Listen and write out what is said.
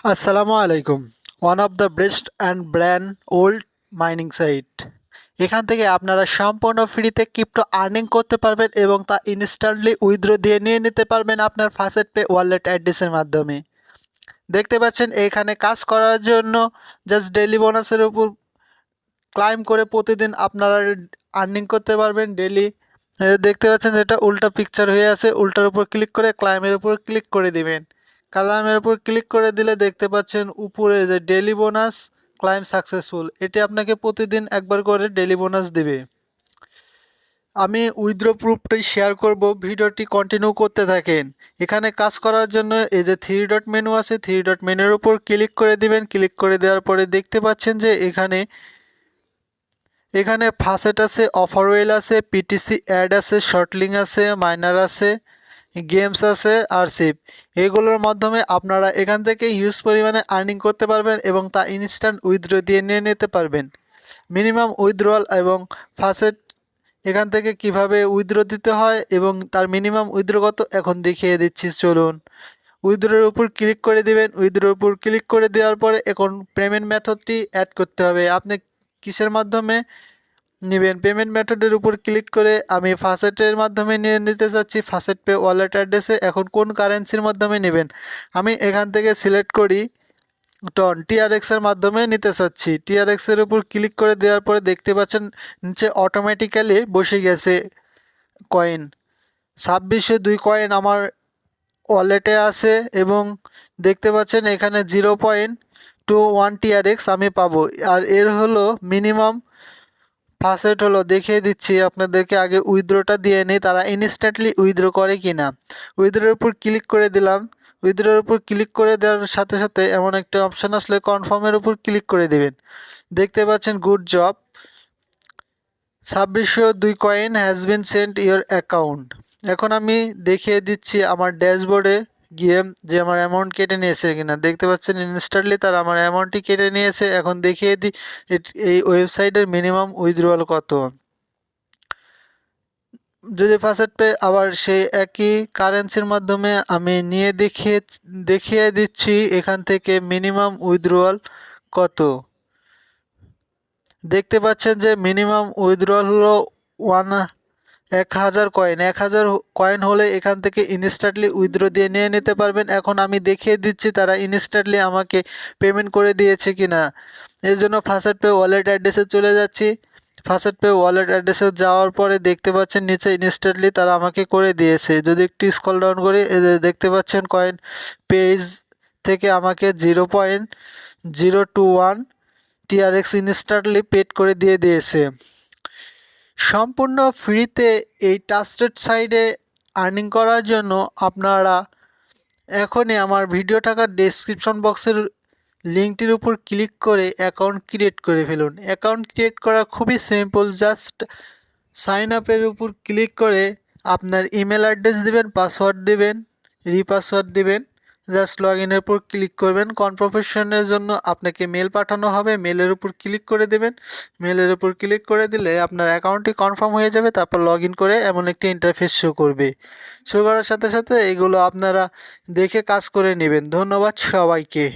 আসসালামু আলাইকুম। One of the best and brand old mining site. এখান থেকে আপনারা সম্পূর্ণ ফ্রিতে ক্রিপ্টো আর্নিং করতে পারবেন এবং তা ইনস্ট্যান্টলি উইথড্র দিয়ে নিয়ে নিতে পারবেন আপনার ফাসেট পে ওয়ালেট অ্যাড্রেসের মাধ্যমে। দেখতে পাচ্ছেন এখানে কাজ করার জন্য জাস্ট ডেইলি বোনাসের উপর ক্লাইম করে প্রতিদিন আপনারা আর্নিং করতে পারবেন ডেইলি। দেখতে পাচ্ছেন যেটা উল্টা পিকচার হয়ে আছে, উল্টার উপর ক্লিক করে ক্লাইমের উপর ক্লিক করে দিবেন। ক্লাইমের উপর ক্লিক করে দিলে দেখতে পাচ্ছেন উপরে যে ডেইলি বোনাস ক্লাইম সাকসেসফুল, এটি আপনাকে প্রতিদিন একবার করে ডেইলি বোনাস দিবে। আমি উইথড্র প্রুফটি শেয়ার করব, ভিডিওটি কন্টিনিউ করতে থাকেন। এখানে কাজ করার জন্য এই যে থ্রি ডট মেনু আছে, থ্রি ডট মেনুর উপর ক্লিক করে দিবেন। ক্লিক করে দেওয়ার পরে দেখতে পাচ্ছেন যে এখানে ফাসেট আছে, অফারওয়েল আছে, পিটিসি অ্যাড আছে, শর্টলিং আছে, মাইনার আছে, গেমস আছে, আরসিপ। এগুলোর মাধ্যমে আপনারা এখান থেকে হিউজ পরিমাণে আর্নিং করতে পারবেন এবং তা ইনস্ট্যান্ট উইথড্র দিয়ে নিয়ে নিতে পারবেন। মিনিমাম উইথড্রয়াল এবং ফাসেট এখান থেকে কিভাবে উইথড্র দিতে হয় এবং তার মিনিমাম উইথড্র কত এখন দেখিয়ে দিচ্ছি, চলুন। উইথড্রোর উপর ক্লিক করে দিবেন। উইথড্রোর উপর ক্লিক করে দেওয়ার পরে এখন পেমেন্ট মেথডটি অ্যাড করতে হবে। আপনি কিসের মাধ্যমে নেবেন? পেমেন্ট মেথডের উপর ক্লিক করে আমি ফাসেটের মাধ্যমে নিয়ে নিতে চাচ্ছি, ফাসেট পে ওয়ালেট অ্যাড্রেসে। এখন কোন কারেন্সির মাধ্যমে নেবেন? আমি এখান থেকে সিলেক্ট করি টন, টিআরএক্সের মাধ্যমে নিতে চাচ্ছি। টিআরএক্সের উপর ক্লিক করে দেওয়ার পরে দেখতে পাচ্ছেন নিচে অটোমেটিক্যালি বসে গেছে কয়েন। 2602 কয়েন আমার ওয়ালেটে আছে এবং দেখতে পাচ্ছেন এখানে 0.21 টিআরএক্স আমি পাবো। আর এর হলো মিনিমাম ফাসেট হলো, দেখিয়ে দিচ্ছি আপনাদেরকে। আগে উইথড্রটা দিয়ে নিই, তারা ইনস্ট্যান্টলি উইথড্র করে কিনা। উইথড্রোর উপর ক্লিক করে দিলাম। উইথড্রোর উপর ক্লিক করে দেওয়ার সাথে সাথে এমন একটা অপশান আসলে কনফার্মের উপর ক্লিক করে দেবেন। দেখতে পাচ্ছেন good job, 2602 coin has been sent your account. এখন আমি দেখিয়ে দিচ্ছি আমার ড্যাশবোর্ডে গিয়ে যে আমার অ্যামাউন্ট কেটে নিয়েছে কিনা। দেখতে পাচ্ছেন ইনস্ট্যান্টলি তারা আমার অ্যামাউন্টটি কেটে নিয়েছে। এখন দেখিয়ে দিই এই ওয়েবসাইটের মিনিমাম উইথড্রয়াল কত। যদি ফাসেট পে আবার সেই একই কারেন্সির মাধ্যমে আমি নিয়ে দেখিয়ে দিচ্ছি এখান থেকে মিনিমাম উইথড্রয়াল কত। দেখতে পাচ্ছেন যে মিনিমাম উইথড্রয়াল হলো 1000 কয়েন। 1000 কয়েন হলে এখান থেকে ইনস্ট্যান্টলি উইথড্র দিয়ে নিয়ে নিতে পারবেন। এখন আমি দেখিয়ে দিচ্ছি তারা ইনস্ট্যান্টলি আমাকে পেমেন্ট করে দিয়েছে কিনা। এর জন্য ফাসেট পে ওয়ালেট অ্যাড্রেসে চলে যাচ্ছি। ফাসেট পে ওয়ালেট অ্যাড্রেসে যাওয়ার পরে দেখতে পাচ্ছেন নিচে ইনস্ট্যান্টলি তারা আমাকে করে দিয়েছে। যদি একটু স্ক্রল ডাউন করি দেখতে পাচ্ছেন কয়েন পেজ থেকে আমাকে 0.021 টিআরএক্স ইনস্ট্যান্টলি পেড করে দিয়ে দিয়েছে। সম্পূর্ণ ফ্রিতে এই ট্রাস্টেড সাইটে আর্নিং করার জন্য আপনারা এখনই আমার ভিডিও থাকা ডেসক্রিপশন বক্সের লিঙ্কটির উপর ক্লিক করে অ্যাকাউন্ট ক্রিয়েট করে ফেলুন। অ্যাকাউন্ট ক্রিয়েট করা খুবই সিম্পল, জাস্ট সাইন আপের উপর ক্লিক করে আপনার ইমেল অ্যাড্রেস দিবেন, পাসওয়ার্ড দিবেন, রিপাসওয়ার্ড দিবেন, জাস্ট লগ ইনের উপর ক্লিক করবেন। কনফার্মেশনের জন্য আপনাকে মেল পাঠানো হবে, মেলের উপর ক্লিক করে দেবেন। মেলের উপর ক্লিক করে দিলে আপনার অ্যাকাউন্টটি কনফার্ম হয়ে যাবে। তারপর লগ ইন করে এমন একটি ইন্টারফেস শো করবে। শো করার সাথে সাথে এগুলো আপনারা দেখে কাজ করে নেবেন। ধন্যবাদ সবাইকে।